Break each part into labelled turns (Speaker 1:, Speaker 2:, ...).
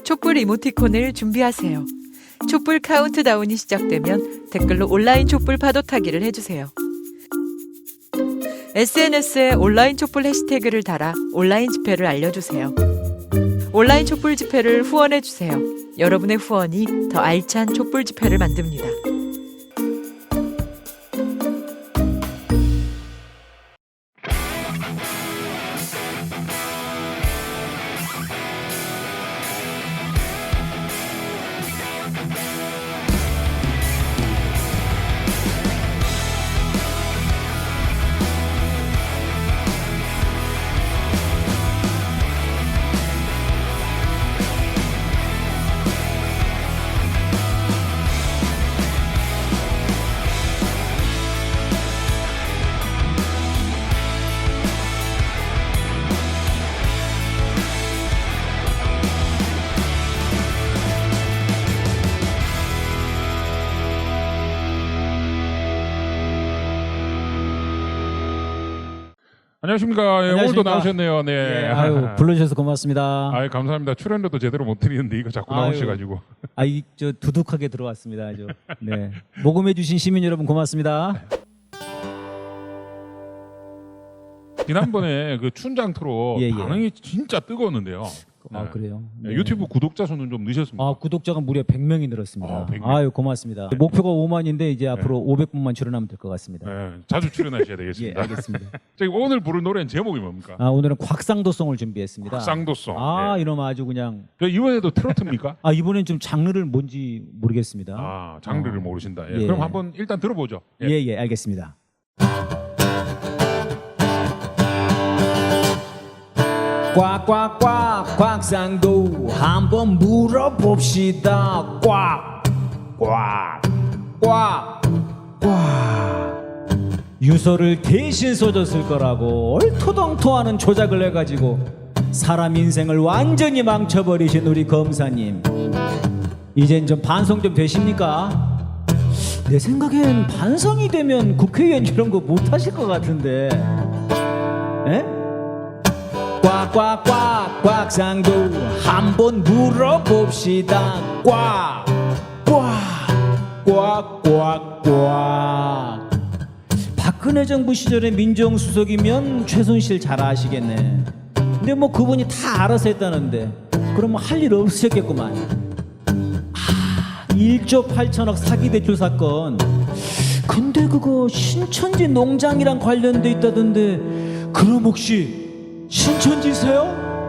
Speaker 1: 촛불 이모티콘을 준비하세요. 촛불 카운트다운이 시작되면 댓글로 온라인 촛불 파도 타기를 해주세요. SNS에 온라인 촛불 해시태그를 달아 온라인 집회를 알려주세요. 온라인 촛불 집회를 후원해주세요. 여러분의 후원이 더 알찬 촛불 집회를 만듭니다.
Speaker 2: 안녕하십니까. 예, 오늘도
Speaker 3: 안녕하십니까.
Speaker 2: 나오셨네요. 네.
Speaker 3: 예, 아유 불러주셔서 고맙습니다.
Speaker 2: 아유, 감사합니다. 출연료도 제대로 못 드리는데 이거 자꾸 나오셔가지고.
Speaker 3: 저 두둑하게 들어왔습니다. 아주. 네. 모금해주신 시민 여러분 고맙습니다.
Speaker 2: 지난번에 그 춘장 토론
Speaker 3: 예, 예.
Speaker 2: 반응이 진짜 뜨거웠는데요.
Speaker 3: 아 그래요.
Speaker 2: 네,
Speaker 3: 네.
Speaker 2: 유튜브 구독자 수는 좀 늦었습니다.
Speaker 3: 아 구독자가 무려 100명이 늘었습니다.
Speaker 2: 100명.
Speaker 3: 아유 고맙습니다. 목표가 5만인데 이제 앞으로 500분만 출연하면 될 것 같습니다.
Speaker 2: 네, 자주 출연하셔야
Speaker 3: 예,
Speaker 2: 되겠습니다.
Speaker 3: 알겠습니다.
Speaker 2: 저기 오늘 부를 노래는 제목이 뭡니까?
Speaker 3: 아 오늘은 곽상도송을 준비했습니다.
Speaker 2: 곽상도송.
Speaker 3: 아
Speaker 2: 예.
Speaker 3: 이놈 아주 그냥.
Speaker 2: 이번에도 트로트입니까?
Speaker 3: 아 이번엔 좀 장르를 뭔지 모르겠습니다.
Speaker 2: 아, 장르를 모르신다. 예.
Speaker 3: 예.
Speaker 2: 그럼 한번 일단 들어보죠. 예.
Speaker 3: 예, 알겠습니다. 꽉꽉꽉 곽상도 한번 물어봅시다. 꽉꽉꽉꽉 유서를 대신 써줬을 거라고 얼토당토하는 조작을 해가지고 사람 인생을 완전히 망쳐버리신 우리 검사님, 이젠 좀 반성 좀 되십니까? 내 생각엔 반성이 되면 국회의원 이런 거 못하실 것 같은데. 에? 꽉꽉꽉 곽상도 한번 물어봅시다. 꽉꽉꽉꽉꽉 박근혜 정부 시절에 민정수석이면 최순실 잘 아시겠네. 근데 뭐 그분이 다 알아서 했다는데 그러면 할 일 없으셨겠구만. 1조 8천억 사기 대출 사건. 근데 그거 신천지 농장이랑 관련돼 있다던데 그럼 혹시 신천지세요?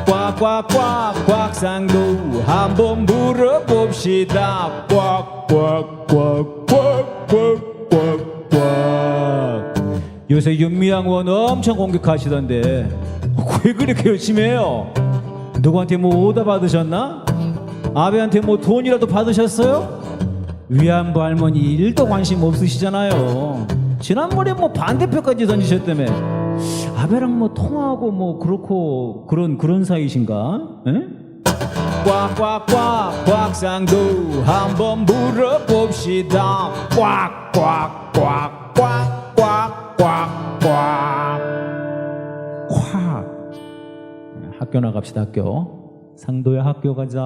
Speaker 3: 꽉꽉꽉 곽상도 한번 물어봅시다. 꽉꽉꽉꽉꽉꽉꽉 요새 윤미향 의원 엄청 공격하시던데 왜 그렇게 열심히 해요? 누구한테 뭐 오다 받으셨나? 아베한테 뭐 돈이라도 받으셨어요? 위안부 할머니 1도 관심 없으시잖아요. 지난번에 뭐 반대표까지 던지셨다며. 아베랑 뭐 통화하고 뭐 그렇고 그런 사이신가? 에? 꽉꽉꽉 곽상도 한번 물어봅시다. 꽉꽉꽉꽉꽉꽉꽉 학교 나갑시다. 학교. 상도야 학교 가자.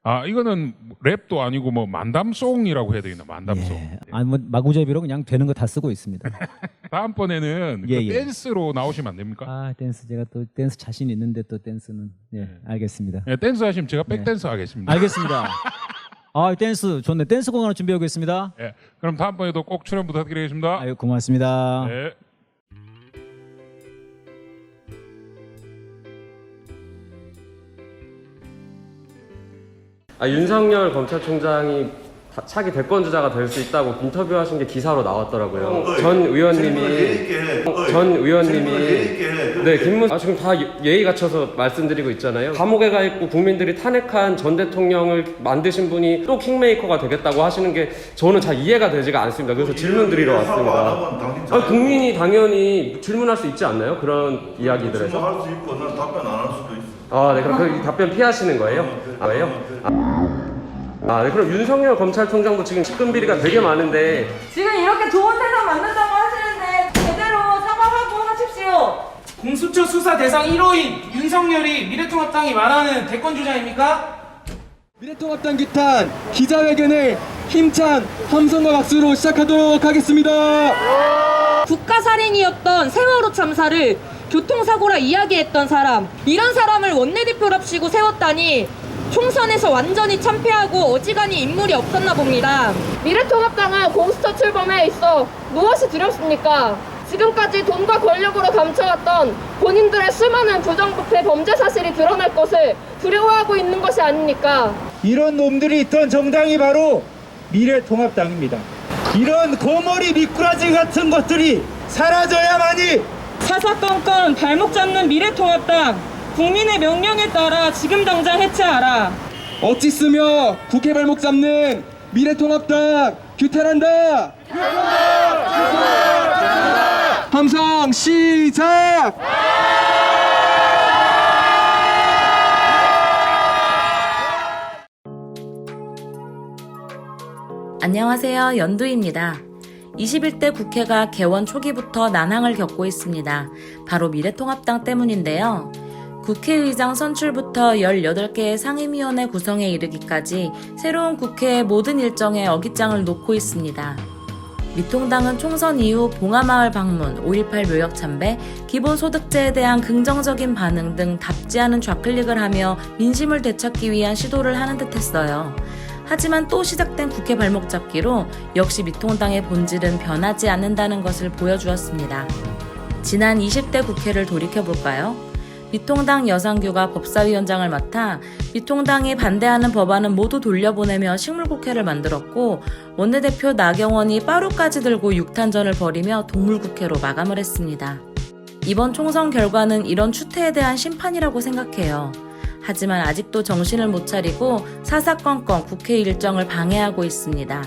Speaker 2: 아, 이거는 랩도 아니고 뭐 만담송이라고 해야 되겠나? 만담송.
Speaker 3: 예. 아니 뭐 마구잡이로 그냥 되는 거 다 쓰고 있습니다.
Speaker 2: 다음번에는
Speaker 3: 예,
Speaker 2: 그
Speaker 3: 예.
Speaker 2: 댄스로 나오시면 안 됩니까?
Speaker 3: 아 댄스 제가 또 댄스 자신 있는데 또 댄스는 알겠습니다.
Speaker 2: 예, 댄스 하시면 제가 백댄서 하겠습니다.
Speaker 3: 알겠습니다. 아 댄스 좋네. 댄스곡 하나 준비하고 있습니다.
Speaker 2: 예, 그럼 다음번에도 꼭 출연 부탁드리겠습니다.
Speaker 3: 아유 고맙습니다.
Speaker 2: 네.
Speaker 4: 윤석열 검찰총장이 차기 대권 주자가 될 수 있다고 인터뷰하신 게 기사로 나왔더라고요. 전 의원님이 네, 김문 지금 다 예의 갖춰서 말씀드리고 있잖아요. 감옥에 가 있고 국민들이 탄핵한 전 대통령을 만드신 분이 또 킹메이커가 되겠다고 하시는 게 저는 잘 이해가 되지가 않습니다. 그래서 질문 드리러 왔습니다. 국민이 당연히 질문할 수 있지 않나요? 그런 이야기들에서.
Speaker 5: 질문할 수 있고 난 답변 안 할 수도 있어.
Speaker 4: 아, 네, 그럼 그 답변 피하시는 거예요? 아, 왜요? 아, 네, 그럼 윤석열 검찰총장도 지금 측근 비리가 되게 많은데
Speaker 5: 지금 이렇게 좋은 세상 만든다고 하시는데 제대로 사과하고 하십시오.
Speaker 6: 공수처 수사 대상 1호인 윤석열이 미래통합당이 말하는 대권 주자입니까?
Speaker 7: 미래통합당 규탄 기자회견을 힘찬 함성과 박수로 시작하도록 하겠습니다.
Speaker 5: 국가살인이었던 세월호 참사를 교통사고라 이야기했던 사람, 이런 사람을 원내대표랍시고 세웠다니 총선에서 완전히 참패하고 어지간히 인물이 없었나 봅니다.
Speaker 8: 미래통합당은 공수처 출범에 있어 무엇이 두렵습니까? 지금까지 돈과 권력으로 감춰왔던 본인들의 수많은 부정부패 범죄 사실이 드러날 것을 두려워하고 있는 것이 아닙니까?
Speaker 9: 이런 놈들이 있던 정당이 바로 미래통합당입니다. 이런 거머리 미꾸라지 같은 것들이 사라져야만이
Speaker 5: 사사건건 발목 잡는 미래통합당, 국민의 명령에 따라 지금 당장 해체하라.
Speaker 7: 억지 쓰며 국회 발목 잡는 미래통합당 규탄한다. 함성 시작.
Speaker 10: 안녕하세요. 연두입니다. 21대 국회가 개원 초기부터 난항을 겪고 있습니다. 바로 미래통합당 때문인데요. 국회의장 선출부터 18개의 상임위원회 구성에 이르기까지 새로운 국회의 모든 일정에 어깃장을 놓고 있습니다. 미통당은 총선 이후 봉하마을 방문, 5.18 묘역 참배, 기본소득제에 대한 긍정적인 반응 등 답지 않은 좌클릭을 하며 민심을 되찾기 위한 시도를 하는 듯 했어요. 하지만 또 시작된 국회 발목 잡기로 역시 미통당의 본질은 변하지 않는다는 것을 보여주었습니다. 지난 20대 국회를 돌이켜볼까요? 미통당 여상규가 법사위원장을 맡아 미통당이 반대하는 법안은 모두 돌려보내며 식물국회를 만들었고, 원내대표 나경원이 빠루까지 들고 6탄전을 벌이며 동물국회로 마감을 했습니다. 이번 총선 결과는 이런 추태에 대한 심판이라고 생각해요. 하지만 아직도 정신을 못 차리고 사사건건 국회 일정을 방해하고 있습니다.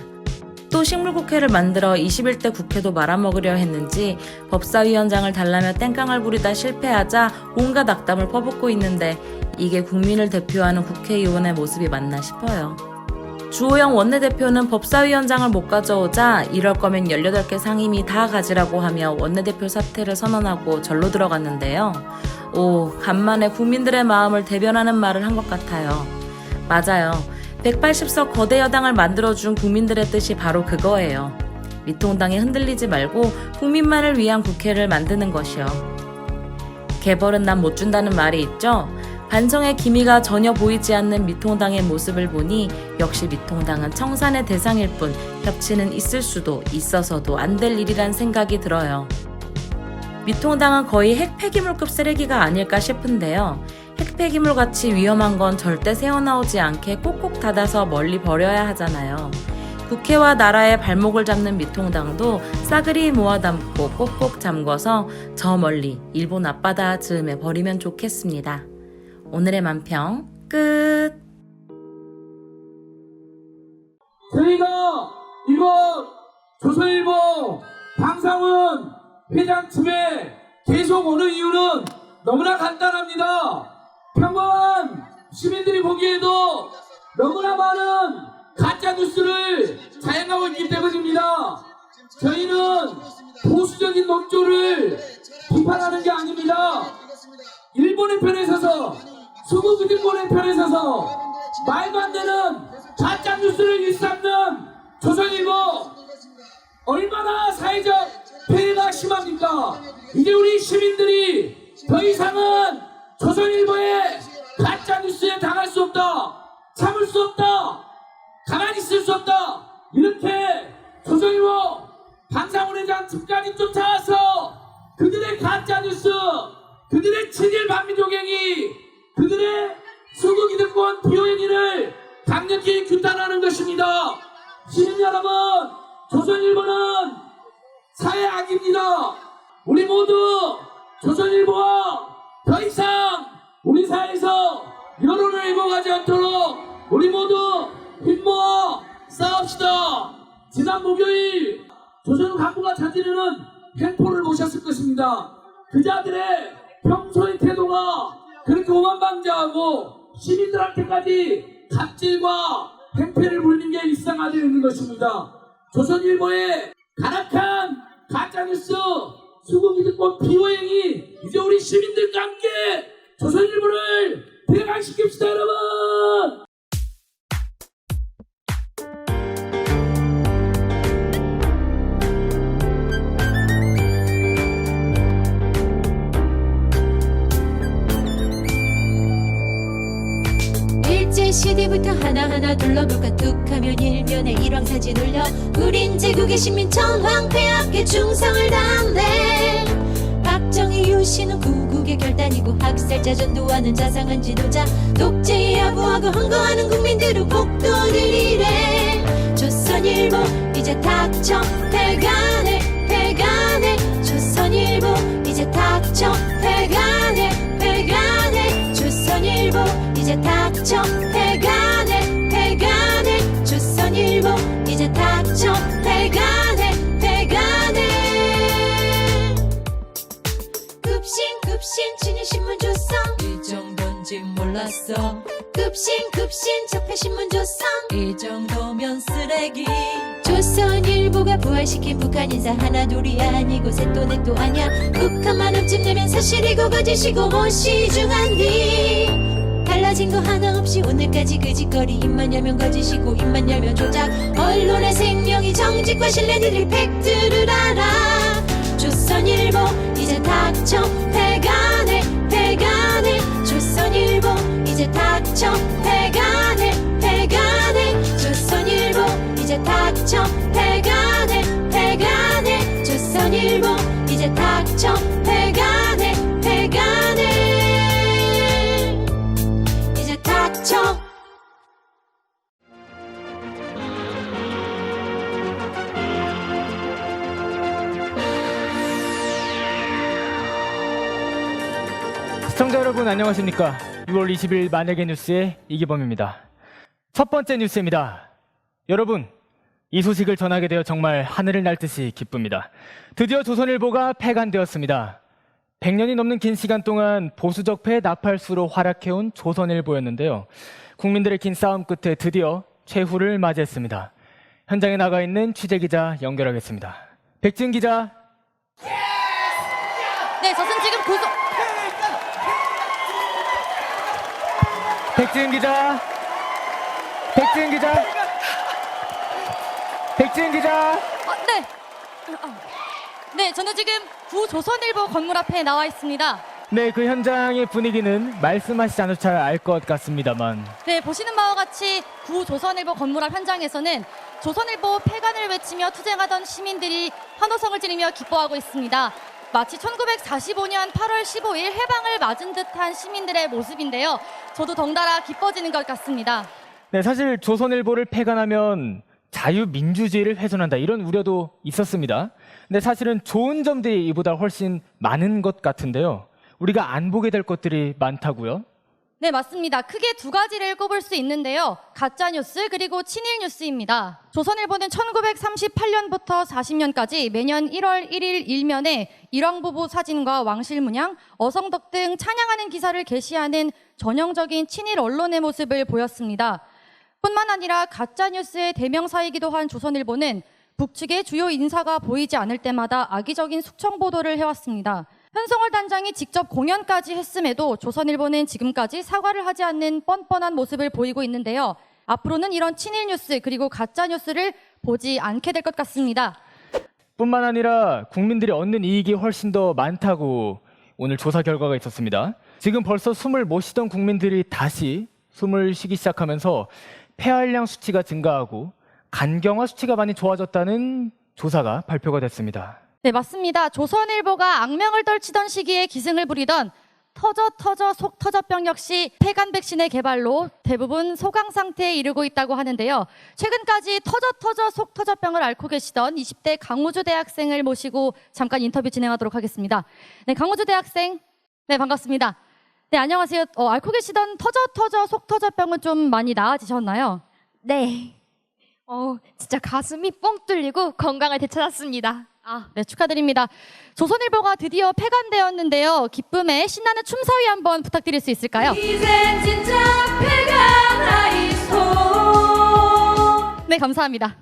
Speaker 10: 또 식물국회를 만들어 21대 국회도 말아먹으려 했는지 법사위원장을 달라며 땡깡을 부리다 실패하자 온갖 악담을 퍼붓고 있는데, 이게 국민을 대표하는 국회의원의 모습이 맞나 싶어요. 주호영 원내대표는 법사위원장을 못 가져오자 이럴 거면 18개 상임위 다 가지라고 하며 원내대표 사퇴를 선언하고 절로 들어갔는데요. 오, 간만에 국민들의 마음을 대변하는 말을 한 것 같아요. 맞아요. 180석 거대 여당을 만들어준 국민들의 뜻이 바로 그거예요. 미통당에 흔들리지 말고 국민만을 위한 국회를 만드는 것이요. 개벌은 남 못 준다는 말이 있죠? 반성의 기미가 전혀 보이지 않는 미통당의 모습을 보니 역시 미통당은 청산의 대상일 뿐 협치는 있을 수도 있어서도 안 될 일이란 생각이 들어요. 미통당은 거의 핵폐기물급 쓰레기가 아닐까 싶은데요. 핵폐기물같이 위험한 건 절대 새어나오지 않게 꼭꼭 닫아서 멀리 버려야 하잖아요. 국회와 나라의 발목을 잡는 미통당도 싸그리 모아 담고 꼭꼭 잠궈서 저 멀리 일본 앞바다 즈음에 버리면 좋겠습니다. 오늘의 만평 끝.
Speaker 6: 저희가 이번 조선일보 방상훈 회장 집에 계속 오는 이유는 너무나 간단합니다. 평범한 시민들이 보기에도 너무나 많은 가짜뉴스를 자행하고 있기 때문입니다. 저희는 보수적인 논조를 비판하는 게 아닙니다. 일본의 편에 서서, 수구기득권의 편에 서서 말도 안 되는 가짜뉴스를 일삼는 조선일보, 얼마나 사회적 폐해가 심합니까? 이제 우리 시민들이 더 이상은 조선일보의 가짜뉴스에 당할 수 없다, 참을 수 없다, 가만히 있을 수 없다, 이렇게 조선일보 방상훈 회장 집까지 쫓아와서 그들의 가짜뉴스, 그들의 친일 반미조갱이, 그들의 수구기득권 비호행위를 강력히 규탄하는 것입니다. 시민 여러분, 조선일보는 사회 악입니다. 우리 모두 조선일보와 더 이상 우리 사회에서 여론을 왜곡하지 않도록 우리 모두 힘모아 싸웁시다. 지난 목요일 조선 간부가 저지르는 횡포를 보셨을 것입니다. 그자들의 평소의 태도가 그렇게 오만방자하고 시민들한테까지 갑질과
Speaker 11: 팽팽을 부리는 게 일상화되는 것입니다. 조선일보의 가락한 가짜뉴스 수국이득권 피오행이 이제 우리 시민들과 함께 조선일보를 폐간시킵시다 여러분.
Speaker 12: CD부터 하나하나 둘러볼까 뚝하면 일면에 일왕사진 올려 우린 제국의 시민 천황폐하께 충성을 다한대. 박정희 유신은 구국의 결단이고 학살자 전도하는 자상한 지도자 독재에 아부하고 헌거하는 국민들은 복도를 이래. 조선일보 이제 닥쳐 패간해 패간해. 조선일보 이제 닥쳐 패간해 패간해. 조선일보 이제 닥쳐 패간해 패간해. 조선일보 이제 닥쳐 패간해 패간해. 급신 친일신문 조성 이 정도인지 몰랐어. 급신 적폐신문 조성 이 정도면 쓰레기. 조선일보가 부활시킨 북한 인사 하나둘이 아니고 셋도 넷도 아냐. 북한만 흠집 내면 사실이고 거짓이고 무시중한디. 달라진 거 하나 없이 오늘까지 그 짓거리. 입만 열면 거짓이고 입만 열면 조작. 언론의 생명이 정직과 신뢰들일 팩트를 알아. 조선일보 이제 닥쳐 패간해 패간해. 조선일보 이제 닥쳐 패간해 패간해. 조선일보 이제 닥쳐 패간해 패간해. 조선일보 이제 닥쳐 패간해 패간해. 이제 닥쳐.
Speaker 13: 시청자 여러분 안녕하십니까. 6월 20일 만약의 뉴스의 이기범입니다. 첫 번째 뉴스입니다. 여러분, 이 소식을 전하게 되어 정말 하늘을 날 듯이 기쁩니다. 드디어 조선일보가 폐간되었습니다. 100년이 넘는 긴 시간 동안 보수적폐 나팔수로 활약해온 조선일보였는데요. 국민들의 긴 싸움 끝에 드디어 최후를 맞이했습니다. 현장에 나가 있는 취재기자 연결하겠습니다. 백지은 기자.
Speaker 5: 네, 저는 지금
Speaker 13: 백지은 기자.
Speaker 5: 네, 저는 지금 구조선일보 건물 앞에 나와 있습니다.
Speaker 13: 네, 그 현장의 분위기는 말씀하시지 않아도 잘 알 것 같습니다만.
Speaker 5: 네, 보시는 바와 같이 구조선일보 건물 앞 현장에서는 조선일보 폐간을 외치며 투쟁하던 시민들이 환호성을 지르며 기뻐하고 있습니다. 마치 1945년 8월 15일 해방을 맞은 듯한 시민들의 모습인데요. 저도 덩달아 기뻐지는 것 같습니다.
Speaker 13: 네, 사실 조선일보를 폐간하면 자유민주주의를 훼손한다 이런 우려도 있었습니다. 근데 사실은 좋은 점들이 이보다 훨씬 많은 것 같은데요. 우리가 안 보게 될 것들이 많다고요?
Speaker 5: 네, 맞습니다. 크게 두 가지를 꼽을 수 있는데요. 가짜뉴스 그리고 친일뉴스입니다. 조선일보는 1938년부터 40년까지 매년 1월 1일 일면에 일왕부부 사진과 왕실문양, 어성덕 등 찬양하는 기사를 게시하는 전형적인 친일 언론의 모습을 보였습니다. 뿐만 아니라 가짜뉴스의 대명사이기도 한 조선일보는 북측의 주요 인사가 보이지 않을 때마다 악의적인 숙청 보도를 해왔습니다. 현성월 단장이 직접 공연까지 했음에도 조선일보는 지금까지 사과를 하지 않는 뻔뻔한 모습을 보이고 있는데요. 앞으로는 이런 친일 뉴스 그리고 가짜 뉴스를 보지 않게 될 것 같습니다.
Speaker 13: 뿐만 아니라 국민들이 얻는 이익이 훨씬 더 많다고 오늘 조사 결과가 있었습니다. 지금 벌써 숨을 못 쉬던 국민들이 다시 숨을 쉬기 시작하면서 폐활량 수치가 증가하고 간경화 수치가 많이 좋아졌다는 조사가 발표가 됐습니다.
Speaker 5: 네, 맞습니다. 조선일보가 악명을 떨치던 시기에 기승을 부리던 터져 속터져병 역시 폐간 백신의 개발로 대부분 소강 상태에 이르고 있다고 하는데요. 최근까지 터져 속터져병을 앓고 계시던 20대 강우주 대학생을 모시고 잠깐 인터뷰 진행하도록 하겠습니다. 네, 강우주 대학생. 네, 반갑습니다. 네, 안녕하세요. 앓고 계시던 터져 속터져병은 좀 많이 나아지셨나요?
Speaker 14: 네. 진짜 가슴이 뻥 뚫리고 건강을 되찾았습니다.
Speaker 5: 네, 축하드립니다. 조선일보가 드디어 폐간되었는데요. 기쁨에 신나는 춤사위 한번 부탁드릴 수 있을까요?
Speaker 12: 이젠 진짜 폐간하이소.
Speaker 14: 네, 감사합니다.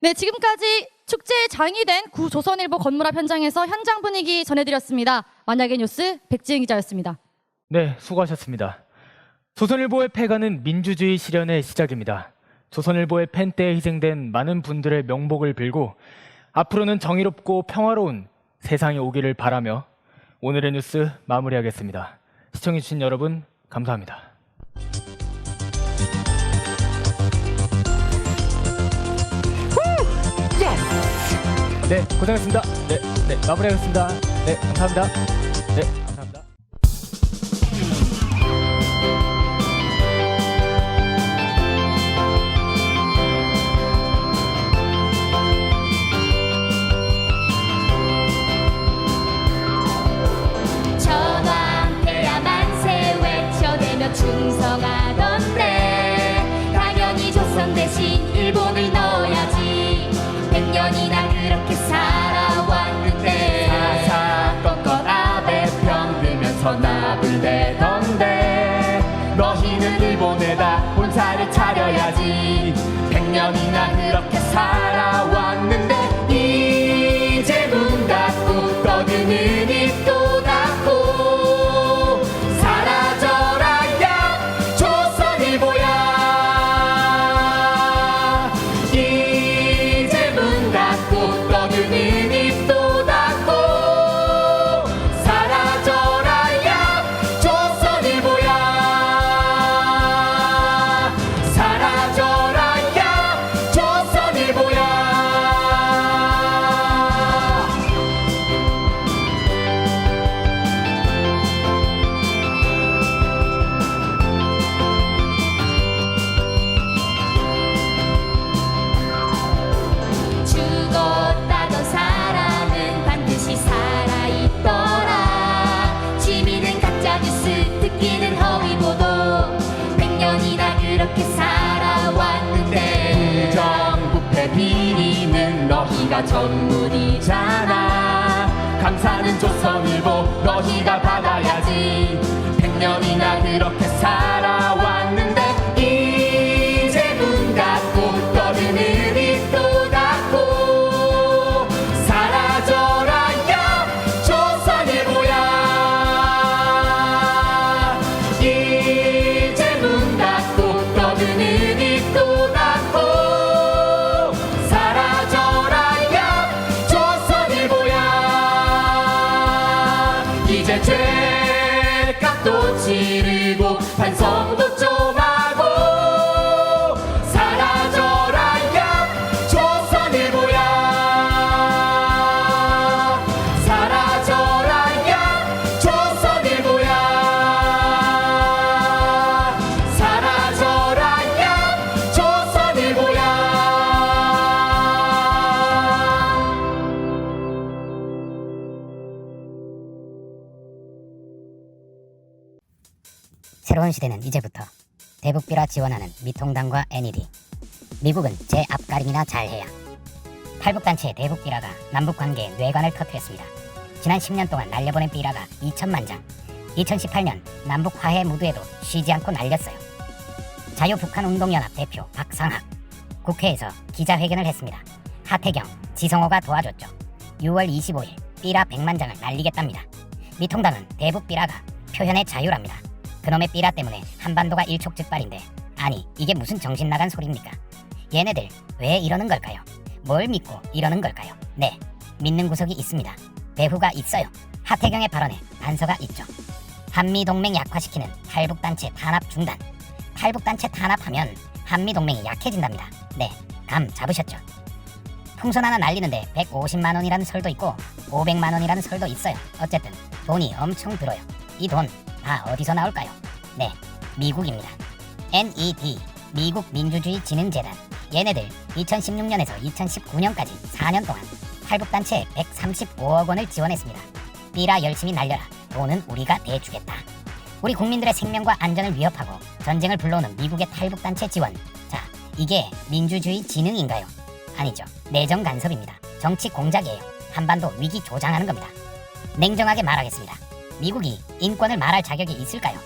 Speaker 14: 네, 지금까지 축제의 장이 된 구 조선일보 건물 앞 현장에서 현장 분위기 전해드렸습니다. 만약의 뉴스 백지은 기자였습니다.
Speaker 13: 네, 수고하셨습니다. 조선일보의 폐가는 민주주의 실현의 시작입니다. 조선일보의 펜대에 희생된 많은 분들의 명복을 빌고 앞으로는 정의롭고 평화로운 세상이 오기를 바라며 오늘의 뉴스 마무리하겠습니다. 시청해주신 여러분 감사합니다. 네, 고생했습니다. 네, 마무리하겠습니다. 네, 감사합니다. 네, 감사합니다.
Speaker 12: 전황태야 만세 외쳐대며 충성하던데 당연히 조선 대신 일본을 넣어야지 100년이나 그렇게 살아왔는데 사사건건 아베 편들면서 납을 내던데 너희는 일본에다 본사를 차려야지 100년이나 그렇게 살아왔는데 이제 문 닫고 떠드는 입도 닫고 사라져라 야 조선일보야 이제 문 닫고 떠드는 입도 닫고 사라져라 야 조선일보야 사라져라 야 조선일보야 죽었다던 사람은 반드시 살아있더라 취미는 가짜뉴스 듣기는 허위보도 100년이나 그렇게 살아왔는데 정부패 비리는 너희가 전문이잖아 감사는 조선일보 너희가 받아야지 100년이나 그렇게 살아왔는데 이제 문 닫고 떠드는 입도 닫고 사라져라 야 조선일보야 이제 문 닫고 떠드는 입도 닫고 사라져라 야 조선일보야 이제 죄값도 치르고 반성도 좀 하고 사라져라 야 조선일보야 사라져라 야 조선일보야 사라져라 야 조선일보야
Speaker 15: 새로운 시대는 이제부터 대북비라 지원하는 미통당과 NED 미국은 제 앞가림이나 잘해야 탈북단체의 대북비라가 남북관계에 뇌관을 터뜨렸습니다. 지난 10년 동안 날려보낸 비라가 2천만 장 2018년 남북화해 무드에도 쉬지 않고 날렸어요. 자유북한운동연합 대표 박상학 국회에서 기자회견을 했습니다. 하태경, 지성호가 도와줬죠. 6월 25일 삐라 100만 장을 날리겠답니다. 미통당은 대북 삐라가 표현의 자유랍니다. 그놈의 삐라 때문에 한반도가 일촉즉발인데 아니 이게 무슨 정신 나간 소리입니까? 얘네들 왜 이러는 걸까요? 뭘 믿고 이러는 걸까요? 네, 믿는 구석이 있습니다. 배후가 있어요. 하태경의 발언에 단서가 있죠. 한미동맹 약화시키는 탈북단체 탄압 중단. 탈북단체 탄압하면 한미동맹이 약해진답니다. 네, 감 잡으셨죠? 풍선 하나 날리는데 150만 원이라는 설도 있고 500만 원이라는 설도 있어요. 어쨌든 돈이 엄청 들어요. 이 돈 다 어디서 나올까요? 네, 미국입니다. NED, 미국 민주주의 진흥재단. 얘네들 2016년에서 2019년까지 4년 동안 탈북단체에 135억 원을 지원했습니다. 삐라 열심히 날려라. 돈은 우리가 대주겠다. 우리 국민들의 생명과 안전을 위협하고 전쟁을 불러오는 미국의 탈북단체 지원. 자, 이게 민주주의 진흥인가요? 아니죠. 내정 간섭입니다. 정치 공작이에요. 한반도 위기 조장하는 겁니다. 냉정하게 말하겠습니다. 미국이 인권을 말할 자격이 있을까요?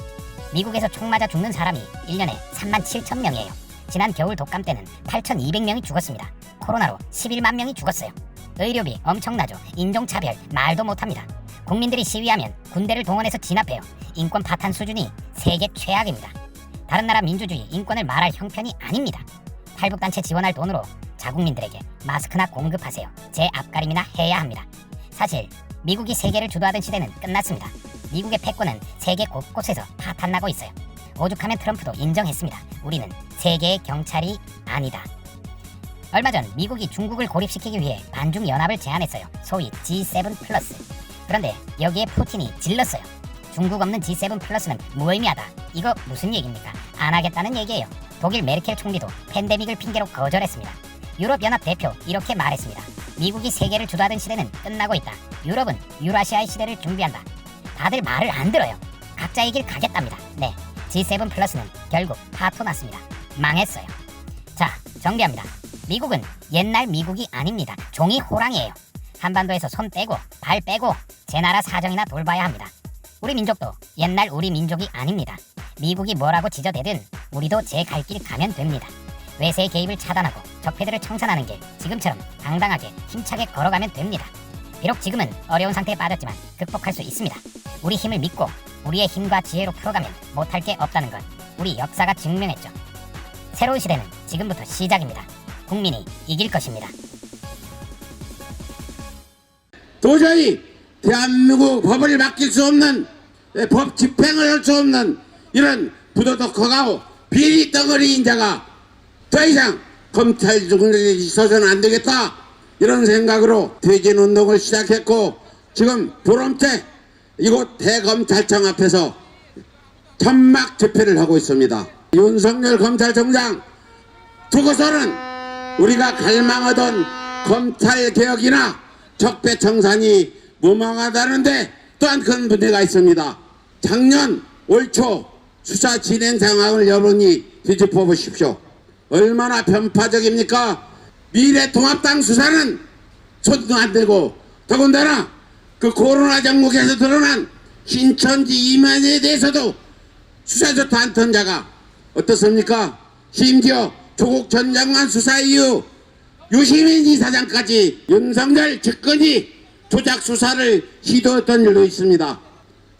Speaker 15: 미국에서 총 맞아 죽는 사람이 1년에 3만 7천 명이에요. 지난 겨울 독감 때는 8,200명이 죽었습니다. 코로나로 11만 명이 죽었어요. 의료비 엄청나죠. 인종차별 말도 못합니다. 국민들이 시위하면 군대를 동원해서 진압해요. 인권 파탄 수준이 세계 최악입니다. 다른 나라 민주주의 인권을 말할 형편이 아닙니다. 탈북단체 지원할 돈으로 자국민들에게 마스크나 공급하세요. 제 앞가림이나 해야 합니다. 사실 미국이 세계를 주도하던 시대는 끝났습니다. 미국의 패권은 세계 곳곳에서 파탄나고 있어요. 오죽하면 트럼프도 인정했습니다. 우리는 세계의 경찰이 아니다. 얼마 전 미국이 중국을 고립시키기 위해 반중연합을 제안했어요. 소위 G7 플러스. 그런데 여기에 푸틴이 질렀어요. 중국 없는 G7 플러스는 무의미하다. 이거 무슨 얘기입니까? 안 하겠다는 얘기예요. 독일 메르켈 총리도 팬데믹을 핑계로 거절했습니다. 유럽연합 대표 이렇게 말했습니다. 미국이 세계를 주도하던 시대는 끝나고 있다. 유럽은 유라시아의 시대를 준비한다. 다들 말을 안 들어요. 각자의 길 가겠답니다. 네, G7 플러스는 결국 파토났습니다. 망했어요. 자, 정리합니다. 미국은 옛날 미국이 아닙니다. 종이 호랑이에요. 한반도에서 손 떼고 발 빼고 제 나라 사정이나 돌봐야 합니다. 우리 민족도 옛날 우리 민족이 아닙니다. 미국이 뭐라고 지저대든 우리도 제 갈 길 가면 됩니다. 외세의 개입을 차단하고 적폐들을 청산하는 길 지금처럼 당당하게 힘차게 걸어가면 됩니다. 비록 지금은 어려운 상태에 빠졌지만 극복할 수 있습니다. 우리 힘을 믿고 우리의 힘과 지혜로 풀어가면 못할 게 없다는 건 우리 역사가 증명했죠. 새로운 시대는 지금부터 시작입니다. 국민이 이길 것입니다.
Speaker 16: 도저히 대한민국 법을 맡길 수 없는, 법 집행을 할 수 없는 이런 부도덕하고 비리 덩어리인 자가 더 이상 검찰 중에 있어서는 안 되겠다, 이런 생각으로 퇴진운동을 시작했고, 지금 보름째 이곳 대검찰청 앞에서 천막 집회를 하고 있습니다. 윤석열 검찰총장 두고서는 우리가 갈망하던 검찰개혁이나 적폐청산이 무망하다는데 또한 큰 문제가 있습니다. 작년 올 초 수사 진행 상황을 여러분이 뒤집어 보십시오. 얼마나 편파적입니까? 미래통합당 수사는 손도 안 들고, 더군다나 그 코로나 정국에서 드러난 신천지 이면에 대해서도 수사조차 않던 자가 어떻습니까? 심지어 조국 전 장관 수사 이후 유시민 이사장까지 윤석열 측근이 조작 수사를 시도했던 일도 있습니다.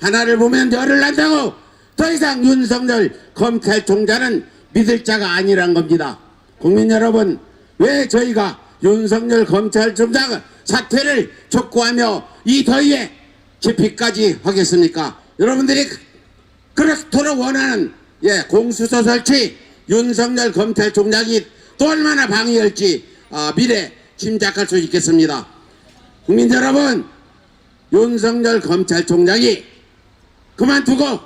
Speaker 16: 하나를 보면 열을 난다고 더 이상 윤석열 검찰총장은 믿을 자가 아니란 겁니다. 국민 여러분, 왜 저희가 윤석열 검찰총장 사퇴를 촉구하며 이 더위에 집회까지 하겠습니까? 여러분들이 그렇도록 원하는 공수처 설치, 윤석열 검찰총장이 또 얼마나 방해할지 미래 짐작할 수 있겠습니다. 국민 여러분, 윤석열 검찰총장이 그만두고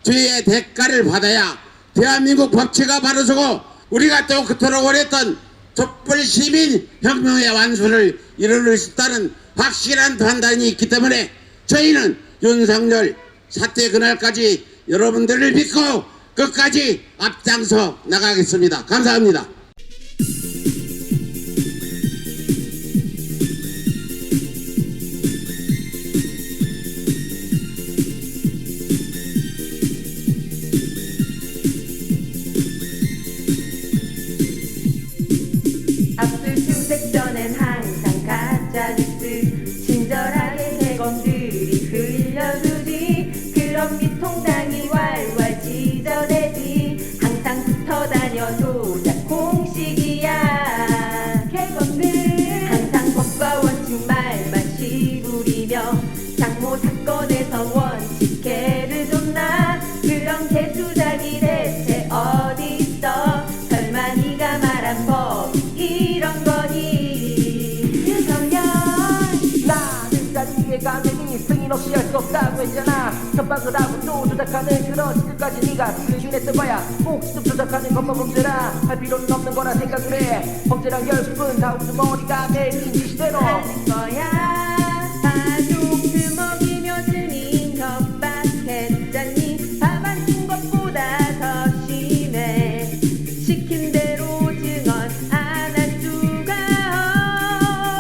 Speaker 16: 죄의 대가를 받아야 대한민국 법치가 바로 서고 우리가 또 그토록 원했던 촛불 시민 혁명의 완수를 이룰 수 있다는 확실한 판단이 있기 때문에 저희는 윤석열 사퇴 그날까지 여러분들을 믿고 끝까지 앞장서 나가겠습니다. 감사합니다.
Speaker 17: 압수수색전엔 항상 가짜뉴스 친절하게 대검들이 흘려주지. 그런 미통당이 왈왈 찢어대지. 항상 붙어다녀 조작 공식이야. 개검들 항상 법과 원칙 말만 시부리며 장모 사건에서 원칙해를 줬나. 그런 개수작이 대체 어디 있어. 설마 네가 말한 법 이런 거니. 윤석열
Speaker 11: 나는 자리에 가더니 승인 없이 할 수 없다고 했잖아. 협박을 하고 또 조작하는 그런 짓까지 네가 승인했을 거야. 혹시 좀 조작하는 것만 문제라 할 필요는 없는 거라 생각을 해. 범죄랑 열습은 다 우두머리가 내린 짓대로
Speaker 17: 하는 거야. 가족 먹이며 증인 협박했잖니. 밥 안 준 것보다 더 심해. 시킨 대로 증언 안 할 수가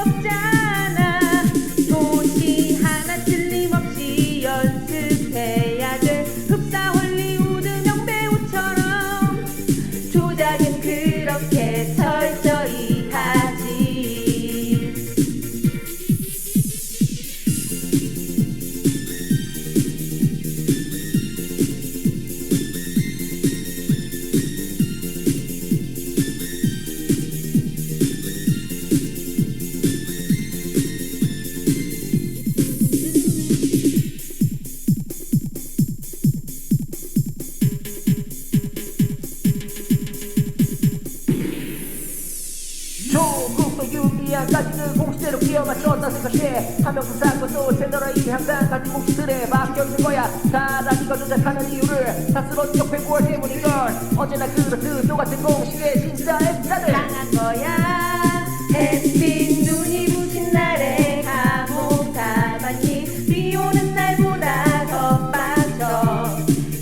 Speaker 17: 없잖아. 도시 하나 틀림없이 연습해야 돼. 흡사 헐리우드 명배우처럼 조작
Speaker 11: 현장까지는 공식대로 끼워 맞췄다 생각해 하면서 사건도 채널의 이 현장까지 공식들에 맡겨있는 거야 사람이가 조작하는 이유를 다스러지고 회고할 때문인걸 언제나 그렇듯 똑같은 공식에 진짜 X자들
Speaker 17: 당한 거야 햇빛 눈이 부신 날에 감옥 가봤니 비 오는 날보다 더 빡쳐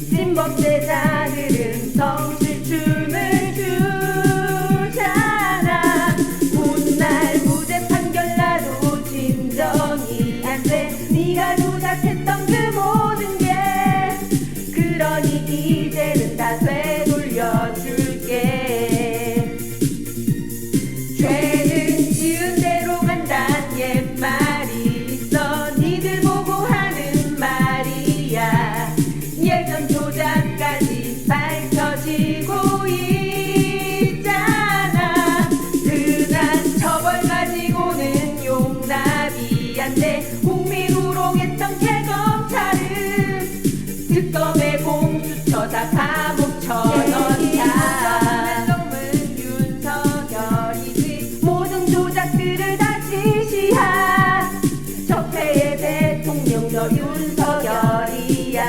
Speaker 17: 찐범죄자들은 성실춤을 추잖아 훗날 무죄 판결 나도 진정이 안돼 네가 조작했던 그 모든 게 그러니 이제는 다 되돌려줄게 죄는 지은 대로 간단 옛말이 있어 니들 보고 하는 말이야 예전 조작까지 밝혀지고 있잖아 흔한 처벌 가지고는 용납이 안돼 국민 우롱했던 개검찰은 특검에 공수처 다 감옥 쳐넣자 놈은 윤석열이지 모든 조작들을 다 지시한 적폐의 대통령 너 윤석열이야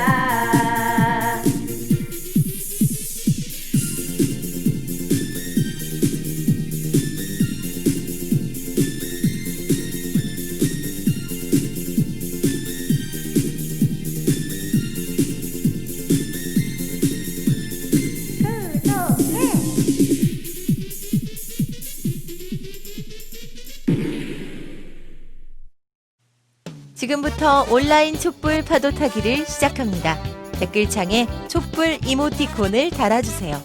Speaker 18: 지금부터 온라인 촛불 파도 타기를 시작합니다. 댓글창에 촛불 이모티콘을 달아주세요.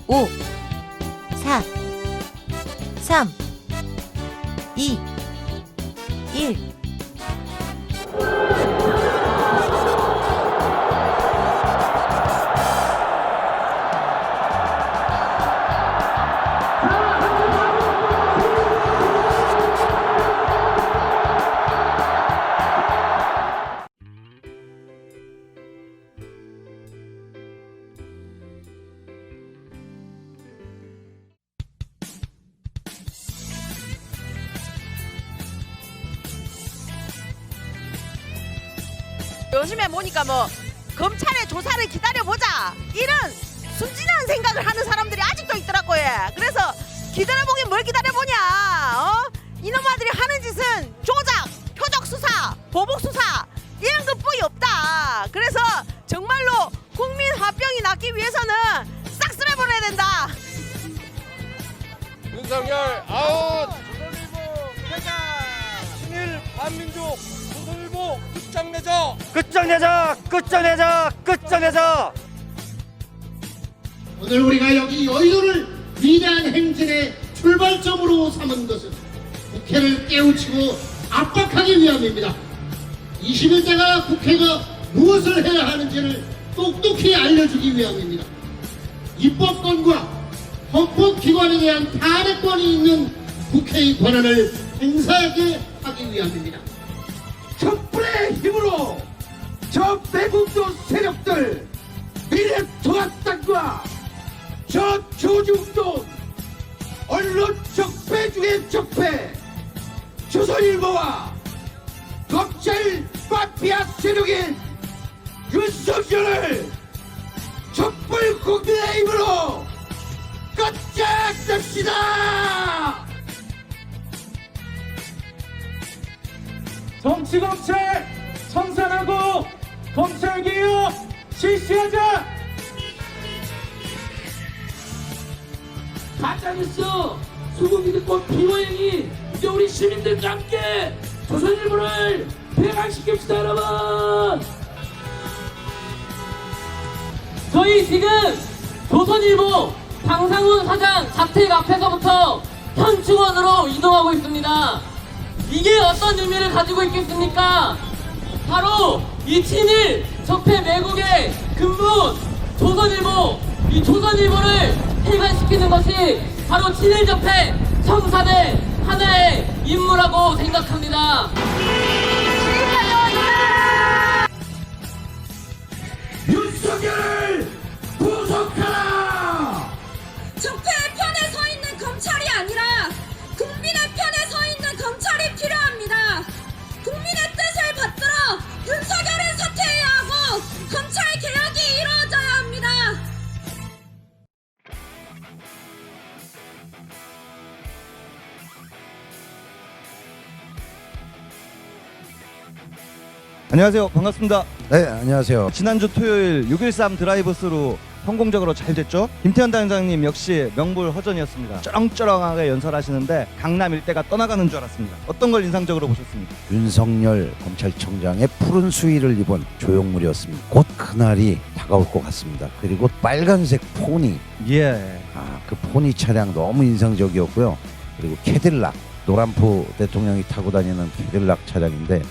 Speaker 18: 5, 4, 3, 2, 1.
Speaker 19: 요즘에 보니까 뭐 검찰의 조사를 기다려보자 이런 순진한 생각을 하는 사람들이 아직도 있더라고요. 그래서 기다려보긴 뭘 기다려보냐. 이놈아들이 하는 짓은 조작, 표적 수사, 보복 수사 이런 것뿐이 없다. 그래서 정말로 국민 화병이 낫기 위해서는 싹 쓸어버려야 된다.
Speaker 20: 윤석열 아웃. 조선일보 퇴장. 친일 반민족 조선일보 끝장내자. 끝장내자. 끝장내자. 끝장내자.
Speaker 21: 오늘 우리가 여기 여의도를 위대한 행진의 출발점으로 삼은 것은 국회를 깨우치고 압박하기 위함입니다. 21대가 국회가 무엇을 해야 하는지를 똑똑히 알려주기 위함입니다. 입법권과 헌법기관에 대한 탄핵권이 있는 국회의 권한을 행사하게 하기 위함입니다. 촛불의 힘으로 저 배국도 세력들 미래통합당과 저 조중동 언론 적폐 중의 적폐 조선일보와 검찰 마피아 세력인 윤석열을 촛불 국민의 힘으로 꺾자합시다.
Speaker 9: 정치검찰 청산하고 검찰개혁 실시하자.
Speaker 22: 가짜뉴스 수국이득권 피고행위 이제 우리 시민들과 함께 조선일보를 폐강시킵시다. 여러분 저희 지금 조선일보 방상훈 사장 자택 앞에서부터 현충원으로 이동하고 있습니다. 이게 어떤 의미를 가지고 있겠습니까? 바로 이 친일 적폐 매국의 근본 조선일보, 이 조선일보를 폐간시키는 것이 바로 친일 적폐 청산의 하나의 임무라고 생각합니다.
Speaker 21: 윤석열을 구속하라!
Speaker 23: 적폐의 편에 서 있는 검찰이 아니라 국민의 편에 서 있는
Speaker 1: 안녕하세요. 반갑습니다.
Speaker 3: 네, 안녕하세요.
Speaker 1: 지난주 토요일 6.13 드라이브스루 성공적으로 잘 됐죠? 김태현 단장님 역시 명불허전이었습니다. 쩌렁쩌렁하게 연설하시는데 강남 일대가 떠나가는 줄 알았습니다. 어떤 걸 인상적으로 보셨습니까?
Speaker 3: 윤석열 검찰총장의 푸른 수의를 입은 조형물이었습니다. 곧 그날이 다가올 것 같습니다. 그리고 빨간색 포니, 그 포니 차량 너무 인상적이었고요. 그리고 캐딜락, 노란포 대통령이 타고 다니는 캐딜락 차량인데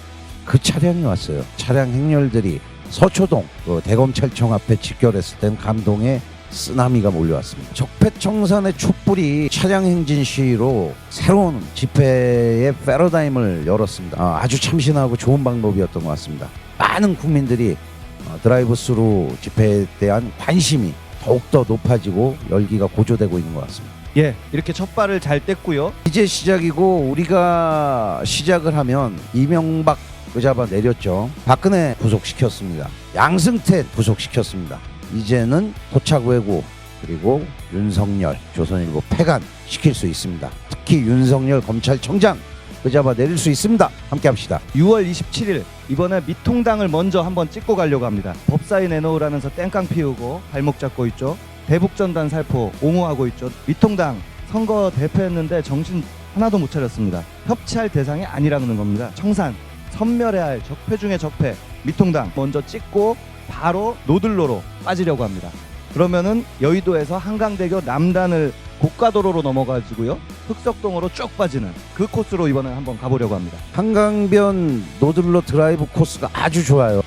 Speaker 3: 그 차량이 왔어요. 차량 행렬들이 서초동 대검찰청 앞에 직결했을 땐 감동의 쓰나미가 몰려왔습니다. 적폐청산의 촛불이 차량 행진 시위로 새로운 집회의 패러다임을 열었습니다. 아주 참신하고 좋은 방법이었던 것 같습니다. 많은 국민들이 드라이브스루 집회에 대한 관심이 더욱더 높아지고 열기가 고조되고 있는 것 같습니다.
Speaker 1: 예, 이렇게 첫 발을 잘 뗐고요.
Speaker 3: 이제 시작이고 우리가 시작을 하면 이명박 잡아 내렸죠. 박근혜 구속시켰습니다. 양승태 구속시켰습니다. 이제는 토착외구 그리고 윤석열 조선일보 폐간 시킬 수 있습니다. 특히 윤석열 검찰총장 잡아 내릴 수 있습니다. 함께 합시다.
Speaker 1: 6월 27일 이번에 미통당을 먼저 한번 찍고 가려고 합니다. 법사위 내놓으라면서 땡깡 피우고 발목 잡고 있죠. 대북전단 살포 옹호하고 있죠. 미통당 선거 대표했는데 정신 하나도 못 차렸습니다. 협치할 대상이 아니라는 겁니다. 청산 선멸해야 할 적폐 중에 적폐 미통당 먼저 찍고 바로 노들로로 빠지려고 합니다. 그러면은 여의도에서 한강대교 남단을 고가도로로 넘어가지고요 흑석동으로 쭉 빠지는 그 코스로 이번에 한번 가보려고 합니다.
Speaker 3: 한강변 노들로 드라이브 코스가 아주 좋아요.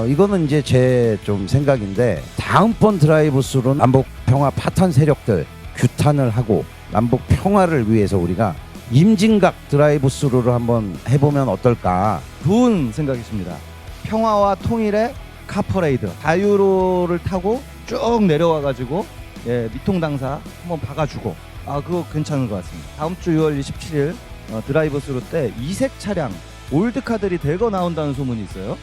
Speaker 3: 이거는 이제 제 좀 생각인데 다음번 드라이브스루는 남북 평화 파탄 세력들 규탄을 하고 남북 평화를 위해서 우리가 임진각 드라이브스루를 한번 해보면 어떨까?
Speaker 1: 좋은 생각이십니다. 평화와 통일의 카퍼레이드 자유로를 타고 쭉 내려와가지고 미통당사 한번 박아주고 그거 괜찮은 것 같습니다. 다음 주 6월 27일 드라이브스루 때 이색 차량 올드카들이 대거 나온다는 소문이 있어요.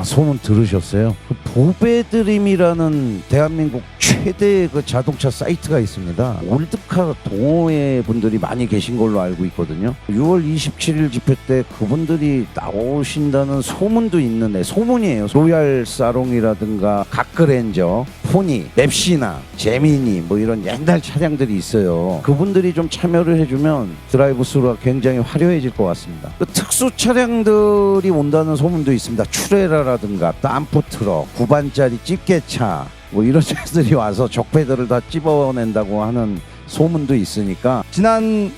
Speaker 3: 소문 들으셨어요? 그 보배드림이라는 대한민국 최대 그 자동차 사이트가 있습니다. 올드카 동호회 분들이 많이 계신 걸로 알고 있거든요. 6월 27일 집회 때 그분들이 나오신다는 소문도 있는데 소문이에요. 로얄 사롱이라든가 가크렌저, 포니, 맵시나, 제미니 뭐 이런 옛날 차량들이 있어요. 그분들이 좀 참여를 해주면 드라이브스루가 굉장히 화려해질 것 같습니다. 그 특수 차량들이 온다는 소문도 있습니다. 추레라라든가 덤프트럭, 9반짜리 집게차 뭐 이런 차들이 와서 적폐들을 다 찝어낸다고 하는 소문도 있으니까
Speaker 1: 지난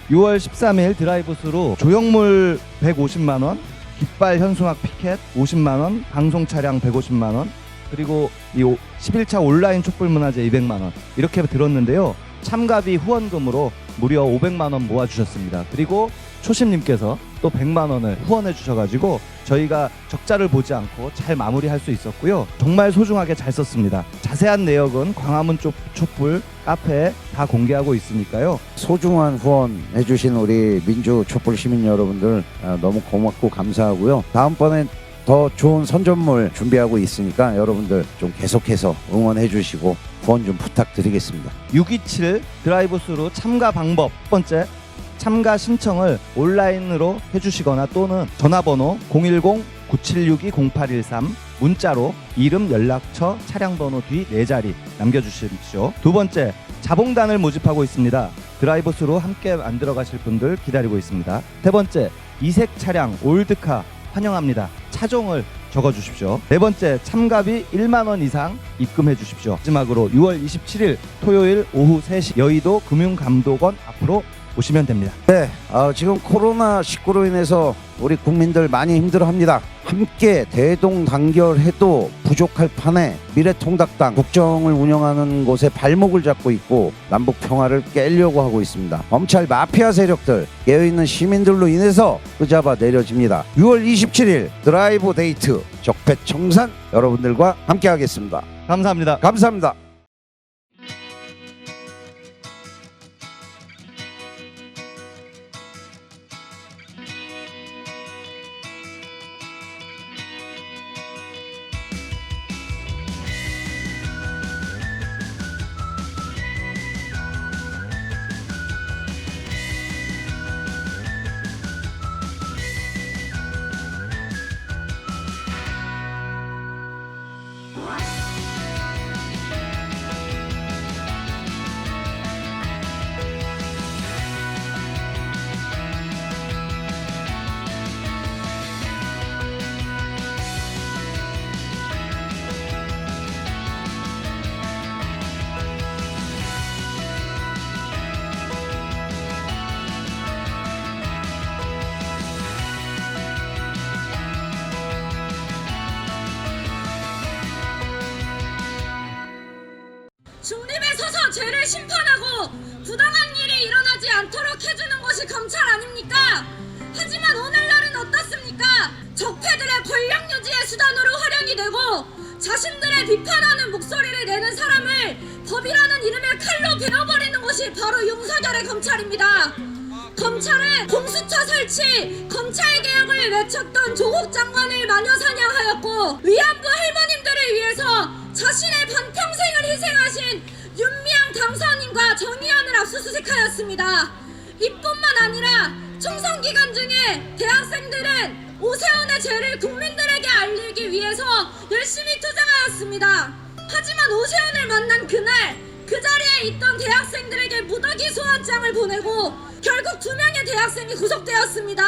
Speaker 1: 6월 13일 드라이브스루 조형물 150만원, 깃발 현수막 피켓 50만원, 방송 차량 150만원, 그리고 이 11차 온라인 촛불문화제 200만원 이렇게 들었는데요. 참가비 후원금으로 무려 500만원 모아주셨습니다. 그리고 초심님께서 또 100만원을 후원해 주셔가지고 저희가 적자를 보지 않고 잘 마무리할 수 있었고요. 정말 소중하게 잘 썼습니다. 자세한 내역은 광화문 촛불 카페에 다 공개하고 있으니까요.
Speaker 3: 소중한 후원 해주신 우리 민주 촛불 시민 여러분들 너무 고맙고 감사하고요. 다음번엔 더 좋은 선전물 준비하고 있으니까 여러분들 좀 계속해서 응원해 주시고 후원 좀 부탁드리겠습니다.
Speaker 1: 627 드라이브스루 참가 방법 첫 번째, 참가 신청을 온라인으로 해주시거나 또는 전화번호 010-9762-0813 문자로 이름, 연락처, 차량번호 뒤 4자리 남겨주십시오. 두 번째, 자봉단을 모집하고 있습니다. 드라이브스루 함께 만들어 가실 분들 기다리고 있습니다. 세 번째, 이색 차량 올드카 환영합니다. 차종을 적어주십시오. 네 번째, 참가비 1만원 이상 입금해 주십시오. 마지막으로 6월 27일 토요일 오후 3시 여의도 금융감독원 앞으로 오시면 됩니다.
Speaker 3: 네, 지금 코로나19로 인해서 우리 국민들 많이 힘들어합니다. 함께 대동단결해도 부족할 판에 미래통합당 국정을 운영하는 곳에 발목을 잡고 있고 남북 평화를 깨려고 하고 있습니다. 검찰 마피아 세력들, 깨어있는 시민들로 인해서 잡아 내려집니다. 6월 27일 드라이브 데이트 적폐청산 여러분들과 함께 하겠습니다.
Speaker 1: 감사합니다.
Speaker 3: 감사합니다.
Speaker 2: 자신들의 비판하는 목소리를 내는 사람을 법이라는 이름의 칼로 베어버리는 것이 바로 윤석열의 검찰입니다. 검찰은 공수처 설치, 검찰개혁을 외쳤던 조국 장관을 마녀사냥하였고 위안부 할머님들을 위해서 자신의 반평생을 희생하신 윤미향 당선인과 정의연을 압수수색하였습니다. 이뿐만 아니라 총선 기간 중에 대학생들은 오세훈의 죄를 국민들에게 알리기 위해서 열심히 투쟁하였습니다. 하지만 오세훈을 만난 그날 그 자리에 있던 대학생들에게 무더기 소환장을 보내고 결국 2명의 대학생이 구속되었습니다.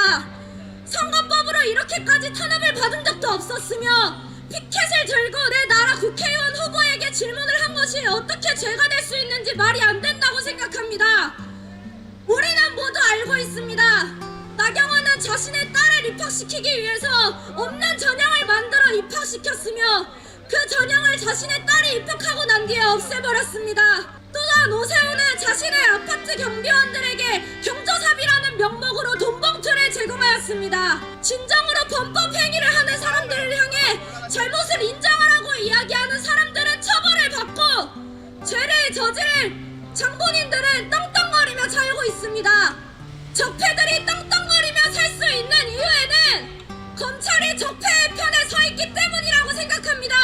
Speaker 2: 선거법으로 이렇게까지 탄압을 받은 적도 없었으며 피켓을 들고 내 나라 국회의원 후보에게 질문을 한 것이 어떻게 죄가 될 수 있는지 말이 안 된다고 생각합니다. 우리는 모두 알고 있습니다. 나경원은 자신의 딸을 입학시키기 위해서 없는 전형을 만들어 입학시켰으며 그 전형을 자신의 딸이 입학하고 난 뒤에 없애버렸습니다. 또한 오세훈은 자신의 아파트 경비원들에게 경조사비라는 명목으로 돈봉투를 제공하였습니다. 진정으로 범법 행위를 하는 사람들을 향해 잘못을 인정하라고 이야기하는 사람들은 처벌을 받고 죄를 저지를 장본인들은 떵떵거리며 살고 있습니다. 적폐들이 떵떵거리며 살 수 있는 이유에는 검찰이 적폐의 편에 서 있기 때문이라고 생각합니다.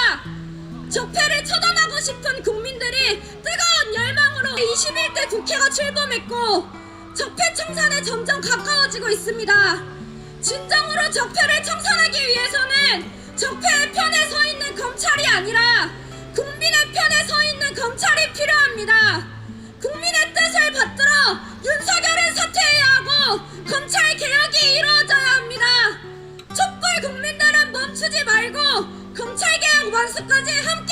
Speaker 2: 적폐를 처단하고 싶은 국민들이 뜨거운 열망으로 21대 국회가 출범했고 적폐 청산에 점점 가까워지고 있습니다. 진정으로 적폐를 청산하기 위해서는 적폐의 편에 서 있는 검찰이 아니라 국민의 편에 서 있는 검찰이 필요합니다. 국민의 뜻을 받들어 윤석열은 사퇴해야 하고 검찰 개혁이 이루어져야 합니다. 촛불 국민들은 멈추지 말고 검찰 개혁 완수까지 함께